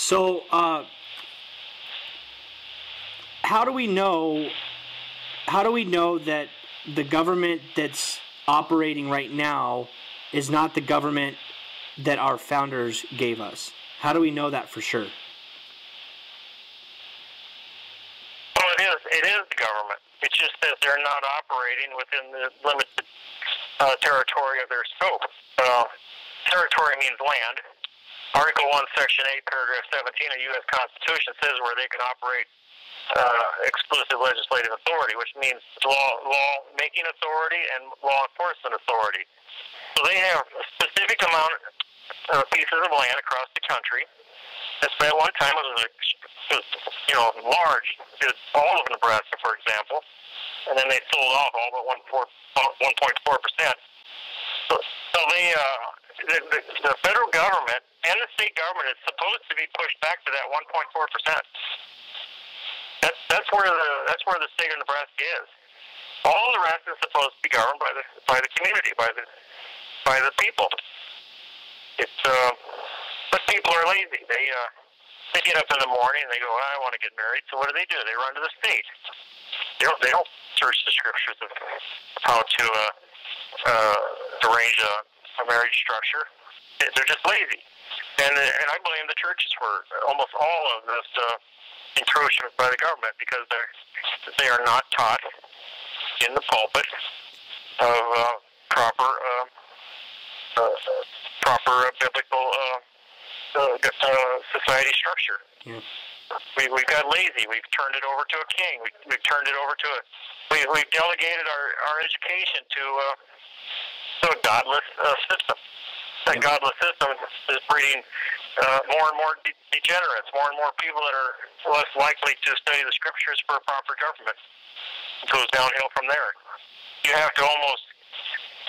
So, how do we know that the government that's operating right now is not the government that our founders gave us? How do we know that for sure? Well, it is the government. It's just that they're not operating within the limited territory of their scope. Territory means land. Article 1, Section 8, Paragraph 17 of the U.S. Constitution says where they can operate exclusive legislative authority, which means law-making authority and law enforcement authority. So they have a specific amount of pieces of land across the country. At one time, it was large. It was all of Nebraska, for example, and then they sold off all but 1.4%. So the federal government and the state government is supposed to be pushed back to that 1.4%. That's where the state of Nebraska is. All the rest is supposed to be governed by the community, by the people. But people are lazy. They get up in the morning and they go, I want to get married. So what do? They run to the state. They don't search the scriptures of how to arrange a marriage structure. They're just lazy. And I blame the churches for almost all of this encroachment by the government, because they are not taught in the pulpit of proper biblical society structure. Yeah. We've got lazy. We've turned it over to a king. We've turned it over to we've delegated our education to a godless system. That godless system is breeding more and more degenerates, more and more people that are less likely to study the scriptures for a proper government. It goes downhill from there. You have to almost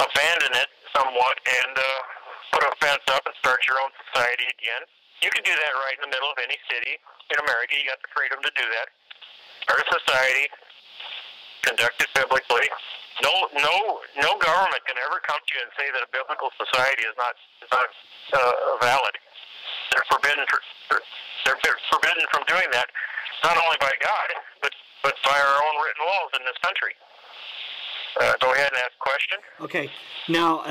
abandon it somewhat and put a fence up and start your own society again. You can do that right in the middle of any city in America. You got the freedom to do that. Start a society, conduct it biblically. No government can ever come to you and say that a biblical society is not valid. They're forbidden from doing that, not only by God, but by our own written laws in this country. Go ahead and ask a question. Okay. Now,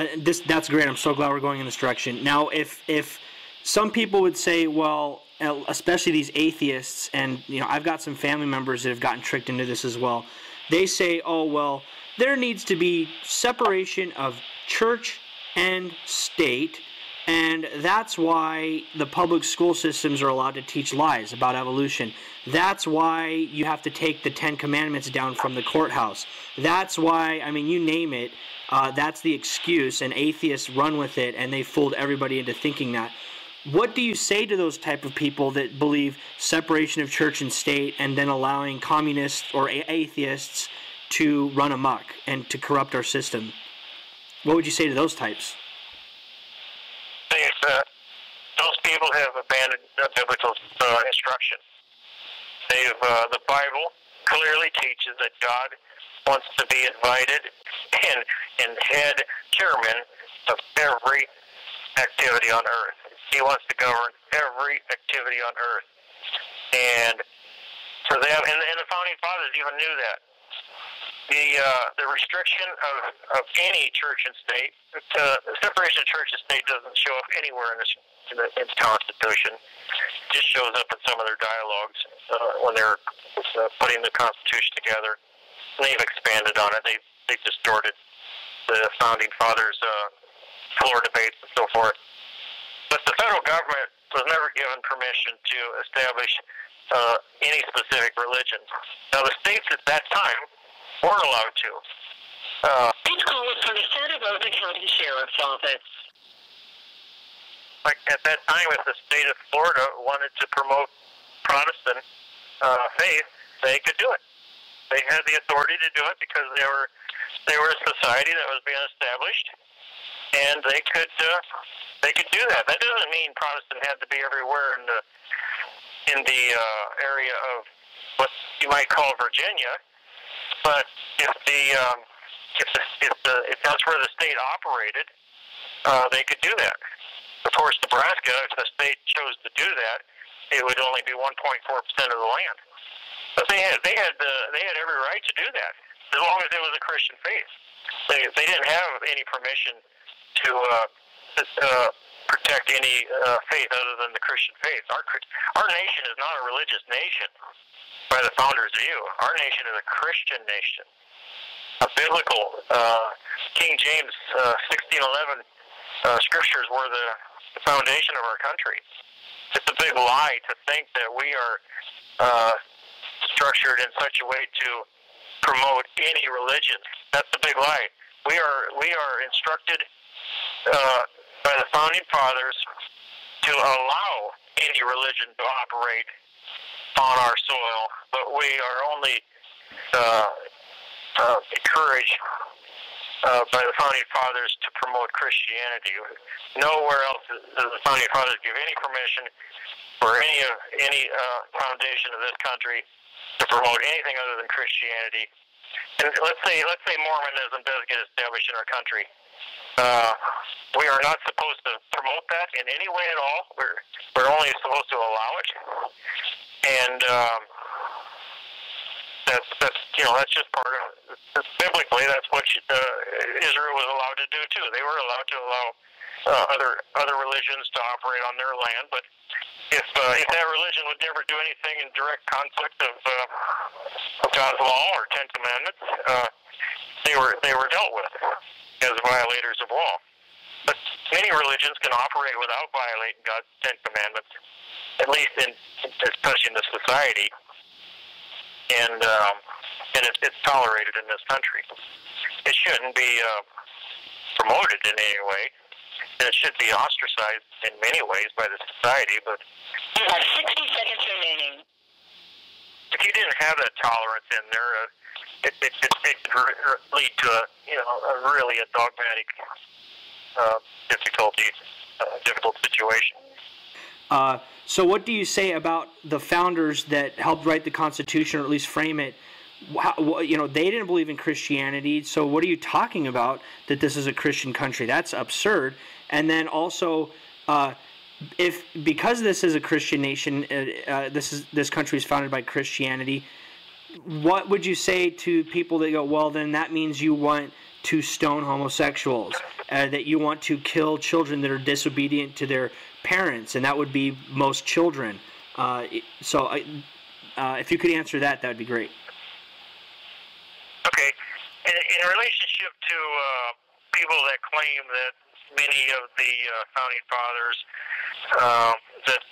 that's great. I'm so glad we're going in this direction. Now, if some people would say, well, especially these atheists, and I've got some family members that have gotten tricked into this as well. They say, oh, well, there needs to be separation of church and state, and that's why the public school systems are allowed to teach lies about evolution. That's why you have to take the 10 Commandments down from the courthouse. That's why, you name it, that's the excuse, and atheists run with it, and they fooled everybody into thinking that. What do you say to those type of people that believe separation of church and state and then allowing communists or atheists to run amok and to corrupt our system? What would you say to those types? Those people have abandoned biblical instruction. The Bible clearly teaches that God wants to be invited and head chairman of every activity on earth. He wants to govern every activity on earth. And for them, and the founding fathers even knew that. The restriction of any church and state, the separation of church and state doesn't show up anywhere in the Constitution. It just shows up in some of their dialogues when they're putting the Constitution together. And they've expanded on it. They've distorted the founding fathers' floor debates and so forth. But the federal government was never given permission to establish any specific religion. Now, the states at that time weren't allowed to. This call is from the San Rosa County Sheriff's Office. Like at that time, if the state of Florida wanted to promote Protestant faith, they could do it. They had the authority to do it because they were a society that was being established, and they could do that. That doesn't mean Protestant had to be everywhere in the area of what you might call Virginia. But if that's where the state operated, they could do that. Of course, Nebraska, if the state chose to do that, it would only be 1.4% of the land. But they had every right to do that, as long as it was a Christian faith. They didn't have any permission to protect any faith other than the Christian faith. Our nation is not a religious nation by the founders' view. Our nation is a Christian nation. A biblical King James 1611 scriptures were the foundation of our country. It's a big lie to think that we are structured in such a way to promote any religion. That's a big lie. We are instructed by the founding fathers to allow any religion to operate on our soil, but we are only encouraged by the founding fathers to promote Christianity. Nowhere else does the founding fathers give any permission for any foundation of this country to promote anything other than Christianity. And let's say Mormonism does get established in our country. We are not supposed to promote that in any way at all. We're only supposed to allow it, and that's just part of it. Biblically, that's what Israel was allowed to do too. They were allowed to allow other religions to operate on their land, but if that religion would never do anything in direct conflict of God's law or Ten Commandments, they were dealt with as violators of law. But many religions can operate without violating God's Ten Commandments, at least in touching the society, and it's tolerated in this country. It shouldn't be promoted in any way. And it should be ostracized in many ways by the society, but you have 60 seconds remaining. If you didn't have that tolerance in there, it could lead to a dogmatic, difficult situation. So what do you say about the founders that helped write the Constitution, or at least frame it? They didn't believe in Christianity, so what are you talking about that this is a Christian country? That's absurd. And then also, because this is a Christian nation, this country is founded by Christianity, what would you say to people that go, well, then that means you want to stone homosexuals, that you want to kill children that are disobedient to their parents, and that would be most children. So if you could answer that, that would be great. Okay. In relationship to people that claim that many of the founding fathers that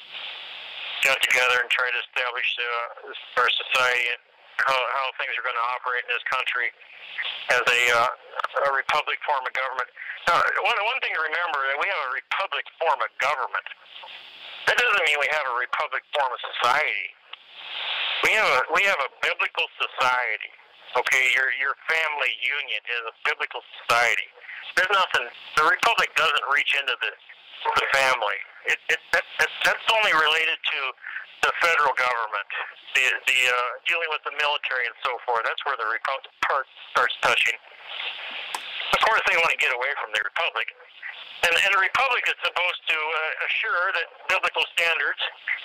got together and tried to establish our society and how things are going to operate in this country as a republic form of government. Now, one thing to remember, that we have a republic form of government. That doesn't mean we have a republic form of society. We have a biblical society. Okay, your family union is a biblical society. There's nothing. The republic doesn't reach into the family. That's only related to the federal government, the dealing with the military and so forth. That's where the republic part starts touching. Of course, they want to get away from the republic, and the republic is supposed to assure that biblical standards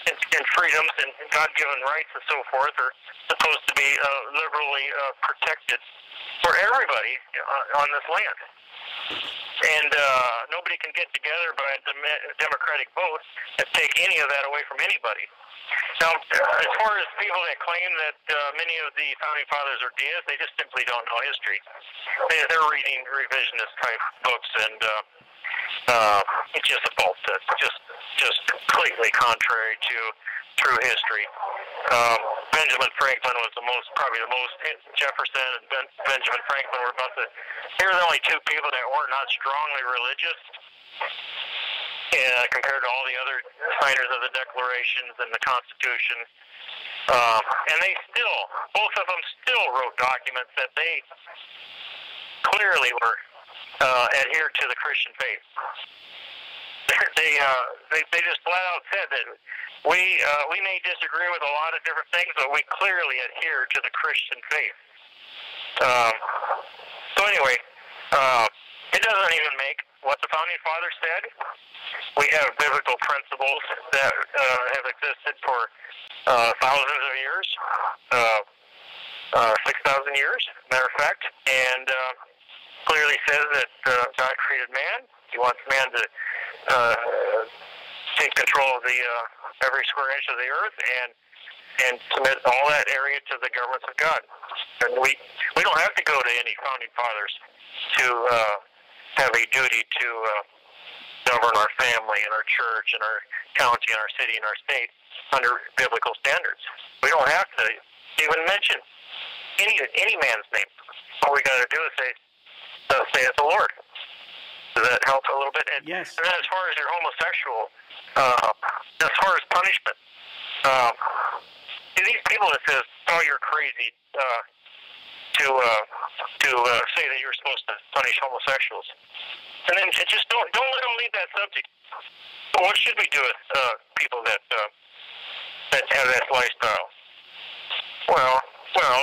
and freedoms and God-given rights and so forth are supposed to be liberally protected for everybody on this land. And nobody can get together by a democratic vote and take any of that away from anybody. Now, as far as people that claim that many of the founding fathers are deists, they just simply don't know history. They're reading revisionist type books, and it's just a false. Just completely contrary to true history. Benjamin Franklin was probably the most. Jefferson and Benjamin Franklin were they were the only two people that were not strongly religious, compared to all the other signers of the Declarations and the Constitution. And both of them still wrote documents that they clearly were adhered to the Christian faith. They just flat out said that we may disagree with a lot of different things, but we clearly adhere to the Christian faith. So anyway, it doesn't even make what the founding fathers said We have biblical principles that have existed for thousands of years, 6,000 years, matter of fact, and clearly says that God created man. He wants man to take control of the every square inch of the earth and submit all that area to the governments of God. And we don't have to go to any founding fathers to have a duty to govern our family and our church and our county and our city and our state under biblical standards. We don't have to even mention any man's name. All we got to do is say it's the Lord. Does that help a little bit? And, yes. And then as far as your homosexual, as far as punishment, these people that says, "Oh, you're crazy," to say that you're supposed to punish homosexuals, and then just don't let them leave that subject. What should we do with people that have that lifestyle? Well,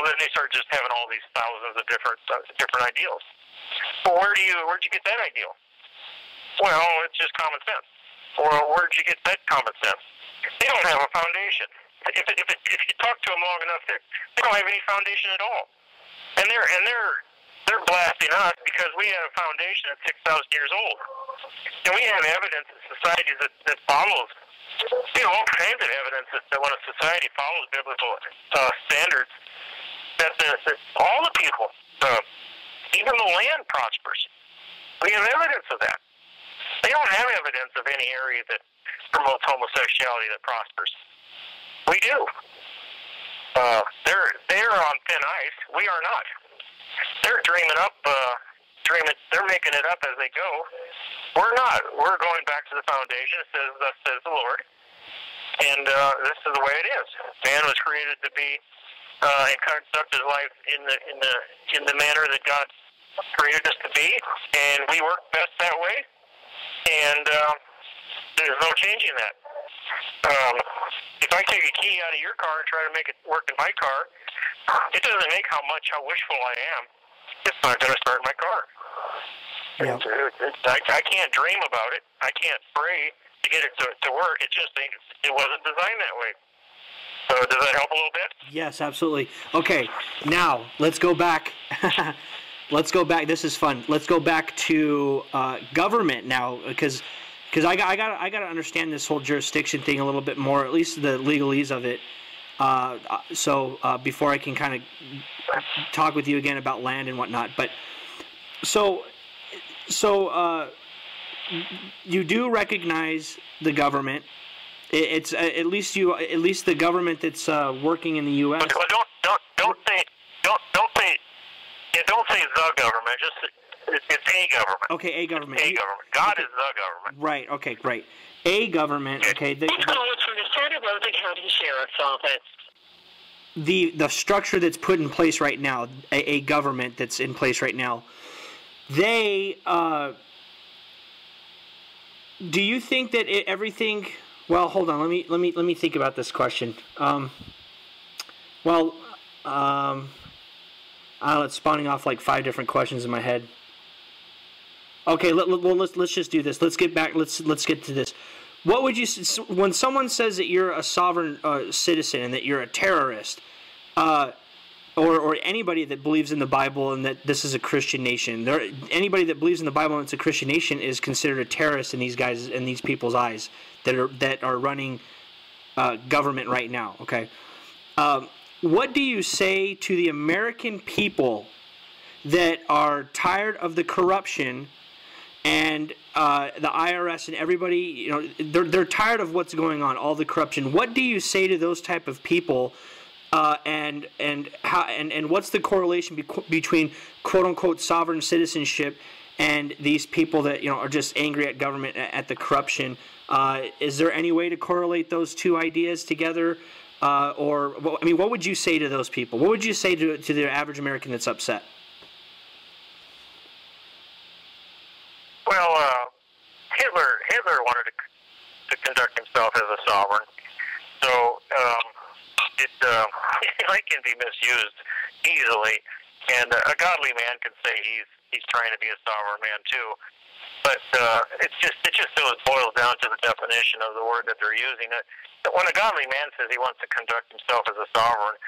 then they start just having all these thousands of different ideals. Well, where'd you get that ideal? Well, it's just common sense. Or where'd you get that common sense? They don't have a foundation. If you talk to them long enough, they don't have any foundation at all. And they're blasting us because we have a foundation that's 6,000 years old, and we have evidence in societies that follows. All kinds of evidence that when a society follows biblical standards, that all the people, even the land, prospers. We have evidence of that. They don't have evidence of any area that promotes homosexuality that prospers. We do. They're on thin ice. We are not. They're dreaming up. They're making it up as they go. We're not. We're going back to the foundation. It says, "Thus says the Lord," and this is the way it is. Man was created to be and conduct his life in the manner that God created us to be, and we work best that way. And there's no changing that. If I take a key out of your car and try to make it work in my car, it doesn't make how wishful I am. It's not going to start my car. Yeah. I can't dream about it. I can't pray to get it to work. It wasn't designed that way. So does that help a little bit? Yes, absolutely. Okay, now let's go back. Let's go back. This is fun. Let's go back to government now, because I got to understand this whole jurisdiction thing a little bit more, at least the legalese of it. So before I can kind of talk with you again about land and whatnot, but so you do recognize the government. It's at least the government that's working in the U.S. Well, don't say the government. It's a government. Okay, a government. A government. God is the government. Right. Okay. Great. A government. Okay. This call is from the Santa Rosa County Sheriff's Office. The structure that's put in place right now, a government that's in place right now, they do you think that everything? Well, hold on. Let me think about this question. It's spawning off like 5 different questions in my head. Okay, let's just do this. Let's get back. Let's get to this. What would you, when someone says that you're a sovereign citizen and that you're a terrorist, or anybody that believes in the Bible and that this is a Christian nation, anybody that believes in the Bible and it's a Christian nation is considered a terrorist in these guys, in these people's eyes that are running government right now. Okay, what do you say to the American people that are tired of the corruption and the IRS and everybody? They're tired of what's going on, all the corruption. What do you say to those type of people? And what's the correlation between quote unquote sovereign citizenship and these people that are just angry at government, at the corruption? Is there any way to correlate those two ideas together? What would you say to those people? What would you say to the average American that's upset? Well, Hitler wanted to conduct himself as a sovereign, so it can be misused easily. And a godly man can say he's trying to be a sovereign man too. But it just boils down to the definition of the word that they're using. When a godly man says he wants to conduct himself as a sovereign,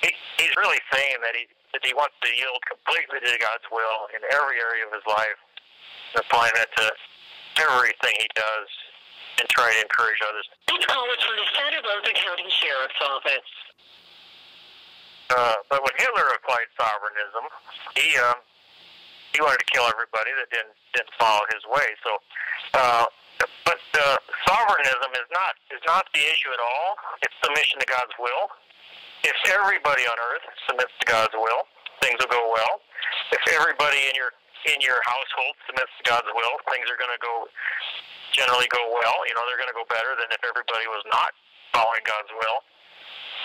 he's really saying that he wants to yield completely to God's will in every area of his life, and applying that to everything he does, and try to encourage others. This call is from the Santa Rosa County Sheriff's Office. But when Hitler applied sovereignism, he wanted to kill everybody that didn't follow his way. So, but sovereignism is not the issue at all. It's submission to God's will. If everybody on earth submits to God's will, things will go well. If everybody in your household submits to God's will, things are going to generally go well. They're going to go better than if everybody was not following God's will.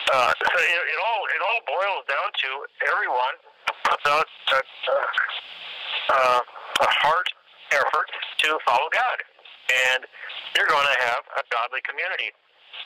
So it all boils down to everyone puts out a heart effort to follow God, and you're going to have a godly community.